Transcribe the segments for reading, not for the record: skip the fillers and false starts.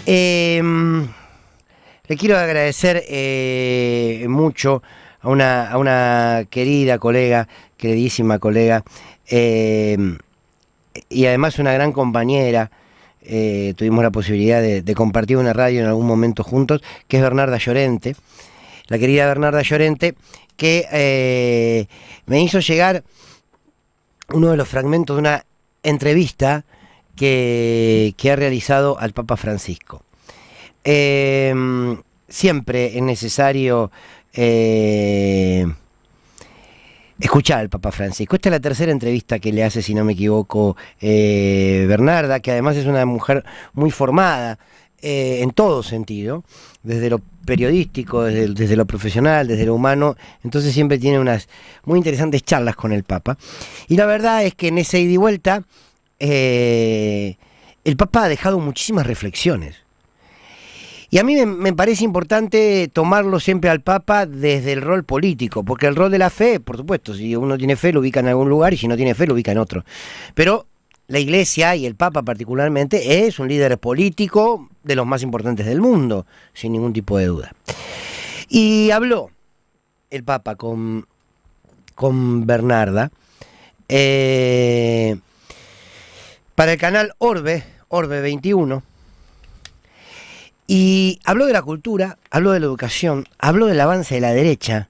Le quiero agradecer mucho a una querida colega, queridísima colega, y además una gran compañera. Tuvimos la posibilidad de compartir una radio en algún momento juntos, que es Bernarda Llorente, la querida Bernarda Llorente, que me hizo llegar uno de los fragmentos de una entrevista que ha realizado al Papa Francisco. Siempre es necesario escuchar al Papa Francisco. Esta es la tercera entrevista que le hace, si no me equivoco, Bernarda, que además es una mujer muy formada en todo sentido, desde lo periodístico, desde lo profesional, desde lo humano. Entonces siempre tiene unas muy interesantes charlas con el Papa. Y la verdad es que en ese ida y vuelta el Papa ha dejado muchísimas reflexiones. Y a mí me parece importante tomarlo siempre al Papa desde el rol político, porque el rol de la fe, por supuesto, si uno tiene fe lo ubica en algún lugar y si no tiene fe lo ubica en otro. Pero la Iglesia y el Papa particularmente es un líder político de los más importantes del mundo, sin ningún tipo de duda. Y habló el Papa con Bernarda para el canal Orbe 21, y habló de la cultura, habló de la educación, habló del avance de la derecha,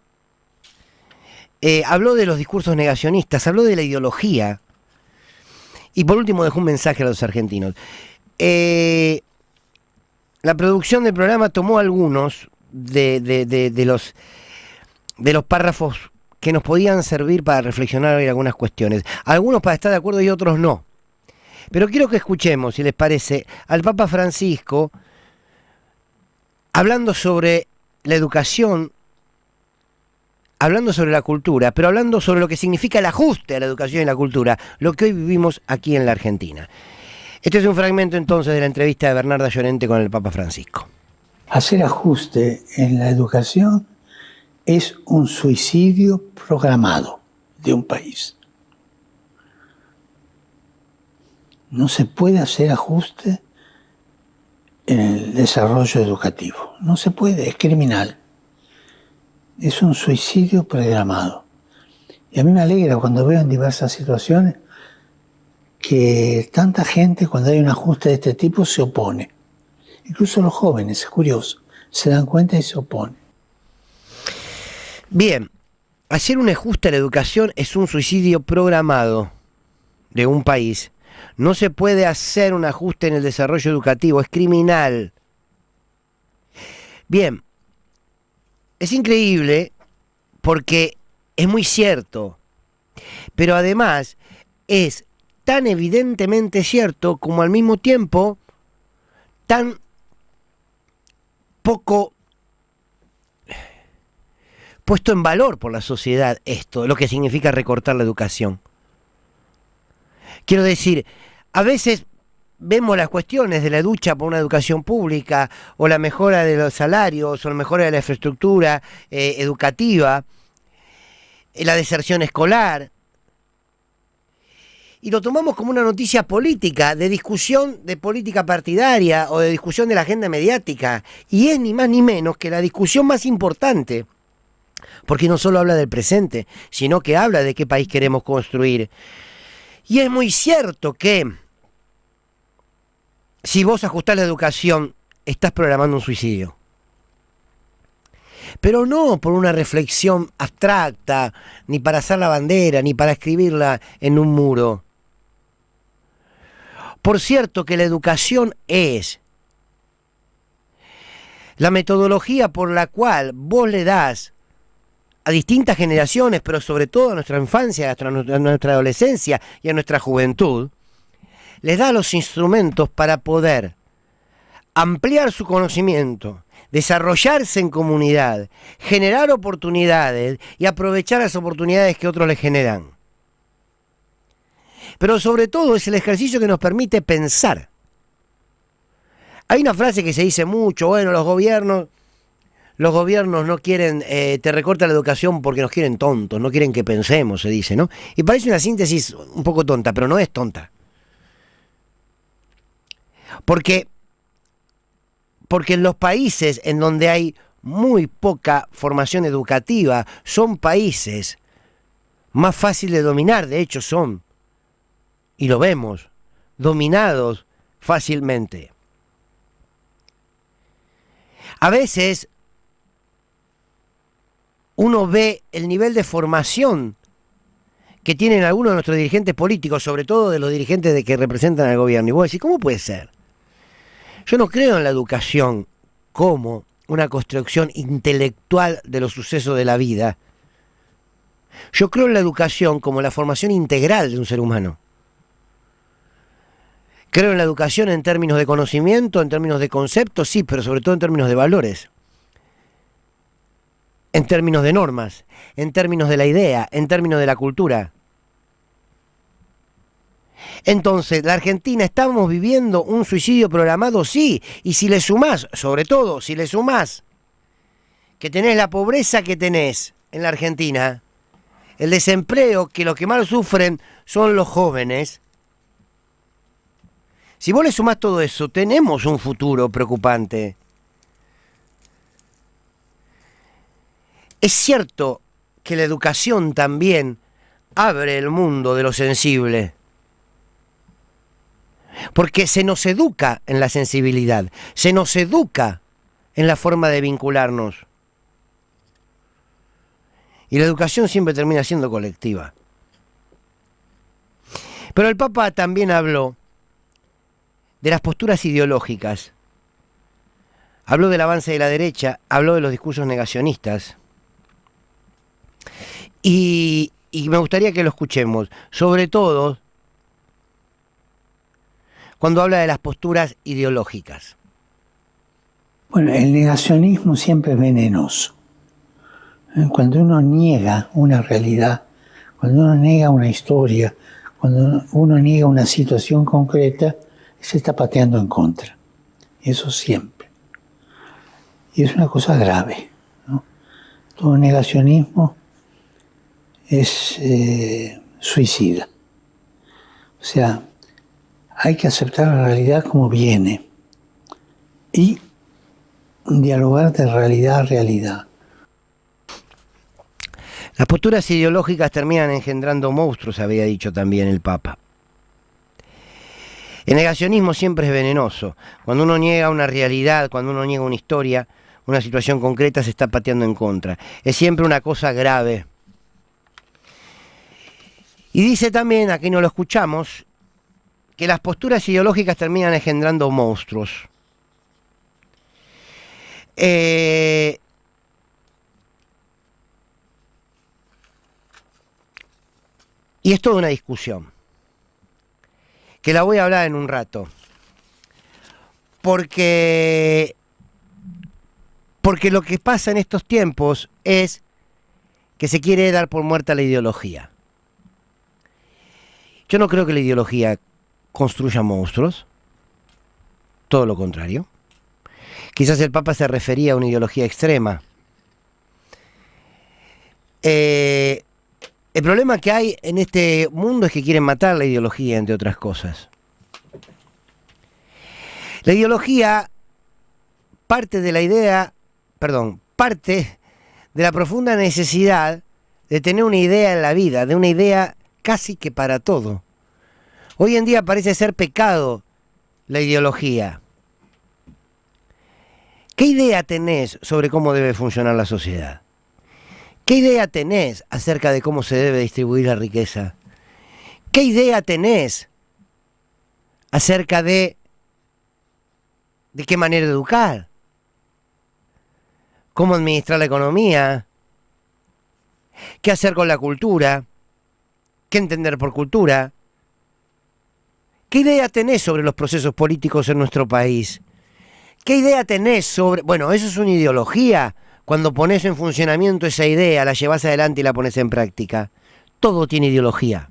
habló de los discursos negacionistas, habló de la ideología, y por último dejó un mensaje a los argentinos. La producción del programa tomó algunos de los párrafos que nos podían servir para reflexionar en algunas cuestiones, algunos para estar de acuerdo y otros no. Pero quiero que escuchemos, si les parece, al Papa Francisco hablando sobre la educación, hablando sobre la cultura, pero hablando sobre lo que significa el ajuste a la educación y la cultura, lo que hoy vivimos aquí en la Argentina. Este es un fragmento entonces de la entrevista de Bernarda Llorente con el Papa Francisco. Hacer ajuste en la educación es un suicidio programado de un país. No se puede hacer ajuste en el desarrollo educativo. No se puede, es criminal. Es un suicidio programado. Y a mí me alegra cuando veo en diversas situaciones que tanta gente, cuando hay un ajuste de este tipo, se opone. Incluso los jóvenes, es curioso, se dan cuenta y se oponen. Bien, hacer un ajuste a la educación es un suicidio programado de un país. No se puede hacer un ajuste en el desarrollo educativo, es criminal. Bien, es increíble porque es muy cierto, pero además es tan evidentemente cierto como al mismo tiempo tan poco puesto en valor por la sociedad esto, lo que significa recortar la educación. Quiero decir, a veces vemos las cuestiones de la lucha por una educación pública, o la mejora de los salarios, o la mejora de la infraestructura educativa, la deserción escolar, y lo tomamos como una noticia política, de discusión de política partidaria, o de discusión de la agenda mediática, y es ni más ni menos que la discusión más importante, porque no solo habla del presente, sino que habla de qué país queremos construir. Y es muy cierto que si vos ajustás la educación, estás programando un suicidio. Pero no por una reflexión abstracta, ni para hacer la bandera, ni para escribirla en un muro. Por cierto que la educación es la metodología por la cual vos le das a distintas generaciones, pero sobre todo a nuestra infancia, a nuestra adolescencia y a nuestra juventud, les da los instrumentos para poder ampliar su conocimiento, desarrollarse en comunidad, generar oportunidades y aprovechar las oportunidades que otros les generan. Pero sobre todo es el ejercicio que nos permite pensar. Hay una frase que se dice mucho, bueno, los gobiernos no quieren, te recortan la educación porque nos quieren tontos, no quieren que pensemos, se dice, ¿no? Y parece una síntesis un poco tonta, pero no es tonta. Porque Porque en los países en donde hay muy poca formación educativa, son países más fáciles de dominar, de hecho son, y lo vemos, dominados fácilmente. A veces uno ve el nivel de formación que tienen algunos de nuestros dirigentes políticos, sobre todo de los dirigentes de que representan al gobierno, y vos decís, ¿cómo puede ser? Yo no creo en la educación como una construcción intelectual de los sucesos de la vida. Yo creo en la educación como la formación integral de un ser humano. Creo en la educación en términos de conocimiento, en términos de conceptos, sí, pero sobre todo en términos de valores. En términos de normas, en términos de la idea, en términos de la cultura. Entonces, la Argentina, ¿estamos viviendo un suicidio programado? Sí. Y si le sumás, sobre todo, si le sumás que tenés la pobreza que tenés en la Argentina, el desempleo, que los que más sufren son los jóvenes. Si vos le sumás todo eso, tenemos un futuro preocupante. Es cierto que la educación también abre el mundo de lo sensible. Porque se nos educa en la sensibilidad, se nos educa en la forma de vincularnos. Y la educación siempre termina siendo colectiva. Pero el Papa también habló de las posturas ideológicas. Habló del avance de la derecha, habló de los discursos negacionistas. Y me gustaría que lo escuchemos, sobre todo cuando habla de las posturas ideológicas. Bueno, el negacionismo siempre es venenoso. Cuando uno niega una realidad, cuando uno niega una historia, cuando uno niega una situación concreta, se está pateando en contra. Eso siempre. Y es una cosa grave, ¿no? Todo negacionismo es suicida. O sea, hay que aceptar la realidad como viene y dialogar de realidad a realidad. Las posturas ideológicas terminan engendrando monstruos, había dicho también el Papa. El negacionismo siempre es venenoso. Cuando uno niega una realidad, cuando uno niega una historia, una situación concreta, se está pateando en contra. Es siempre una cosa grave. Y dice también, aquí no lo escuchamos, que las posturas ideológicas terminan engendrando monstruos. Y es toda una discusión, que la voy a hablar en un rato. Porque lo que pasa en estos tiempos es que se quiere dar por muerta la ideología. Yo no creo que la ideología construya monstruos, todo lo contrario. Quizás el Papa se refería a una ideología extrema. El problema que hay en este mundo es que quieren matar la ideología, entre otras cosas. La ideología parte de la profunda necesidad de tener una idea en la vida, de una idea casi que para todo. Hoy en día parece ser pecado la ideología. ¿Qué idea tenés sobre cómo debe funcionar la sociedad? ¿Qué idea tenés acerca de cómo se debe distribuir la riqueza? ¿Qué idea tenés acerca de qué manera educar? ¿Cómo administrar la economía? ¿Qué hacer con la cultura? ¿Qué entender por cultura? ¿Qué idea tenés sobre los procesos políticos en nuestro país? ¿Qué idea tenés sobre...? Bueno, eso es una ideología. Cuando pones en funcionamiento esa idea, la llevas adelante y la pones en práctica. Todo tiene ideología.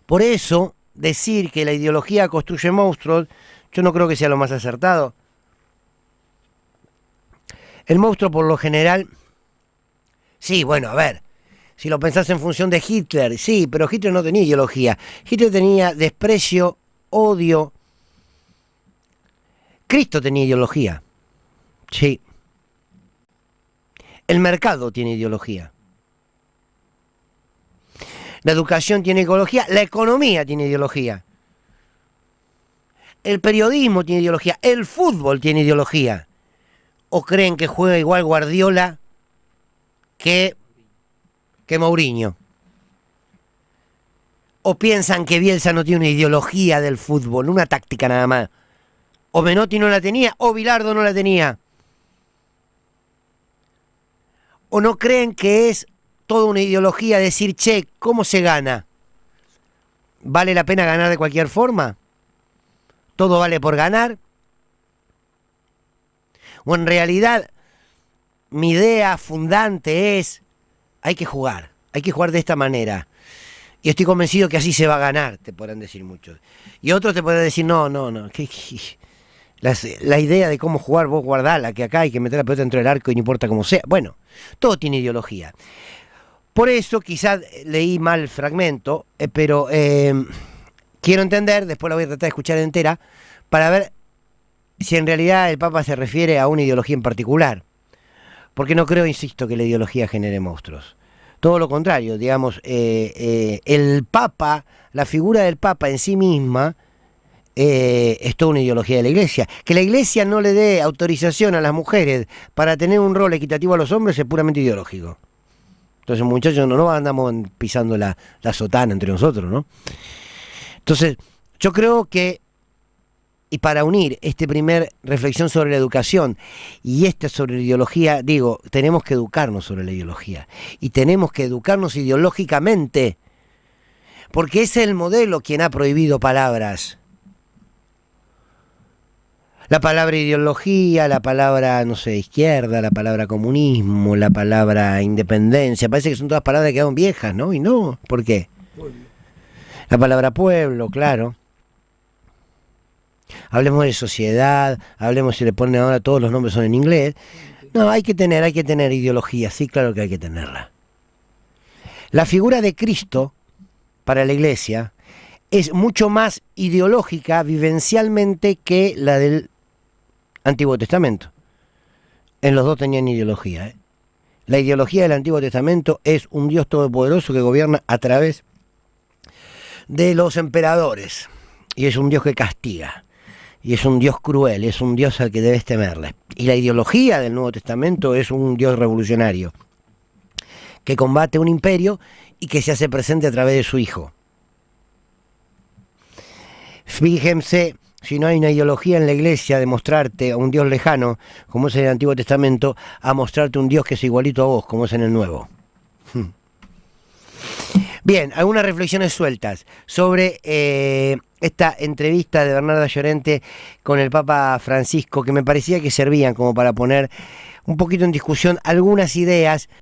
Por eso, decir que la ideología construye monstruos, yo no creo que sea lo más acertado. El monstruo, por lo general... Sí, bueno, a ver, si lo pensás en función de Hitler, sí, pero Hitler no tenía ideología. Hitler tenía desprecio, odio, Cristo tenía ideología. Sí. El mercado tiene ideología. La educación tiene ideología. La economía tiene ideología. El periodismo tiene ideología. El fútbol tiene ideología. ¿O creen que juega igual Guardiola que Mourinho? ¿O piensan que Bielsa no tiene una ideología del fútbol, una táctica nada más? O Menotti no la tenía, o Bilardo no la tenía. ¿O no creen que es toda una ideología decir, che, ¿cómo se gana? ¿Vale la pena ganar de cualquier forma? ¿Todo vale por ganar? ¿O en realidad mi idea fundante es, hay que jugar de esta manera? Y estoy convencido que así se va a ganar, te podrán decir muchos. Y otros te podrán decir, no. La idea de cómo jugar, vos guardala, que acá hay que meter la pelota dentro del arco y no importa cómo sea. Bueno, todo tiene ideología. Por eso quizás leí mal el fragmento, pero quiero entender, después la voy a tratar de escuchar entera, para ver si en realidad el Papa se refiere a una ideología en particular. Porque no creo, insisto, que la ideología genere monstruos. Todo lo contrario, digamos, el Papa, la figura del Papa en sí misma, es toda una ideología de la Iglesia. Que la Iglesia no le dé autorización a las mujeres para tener un rol equitativo a los hombres es puramente ideológico. Entonces, muchachos, no andamos pisando la sotana entre nosotros, ¿no? Entonces, yo creo que, y para unir este primer reflexión sobre la educación y esta sobre la ideología, digo, tenemos que educarnos sobre la ideología. Y tenemos que educarnos ideológicamente, porque es el modelo quien ha prohibido palabras. La palabra ideología, la palabra, no sé, izquierda, la palabra comunismo, la palabra independencia, parece que son todas palabras que quedaron viejas, ¿no? Y no, ¿por qué? Pueblo. La palabra pueblo, claro. Hablemos de sociedad, hablemos, si le ponen ahora todos los nombres son en inglés. No, hay que tener ideología, sí, claro que hay que tenerla. La figura de Cristo, para la Iglesia, es mucho más ideológica, vivencialmente, que la del Antiguo Testamento. En los dos tenían ideología, ¿eh? La ideología del Antiguo Testamento es un Dios todopoderoso que gobierna a través de los emperadores. Y es un Dios que castiga. Y es un Dios cruel, es un Dios al que debes temerle. Y la ideología del Nuevo Testamento es un Dios revolucionario, que combate un imperio y que se hace presente a través de su Hijo. Fíjense, si no hay una ideología en la Iglesia de mostrarte a un Dios lejano, como es en el Antiguo Testamento, a mostrarte un Dios que es igualito a vos, como es en el Nuevo. Bien, algunas reflexiones sueltas sobre esta entrevista de Bernarda Llorente con el Papa Francisco, que me parecía que servían como para poner un poquito en discusión algunas ideas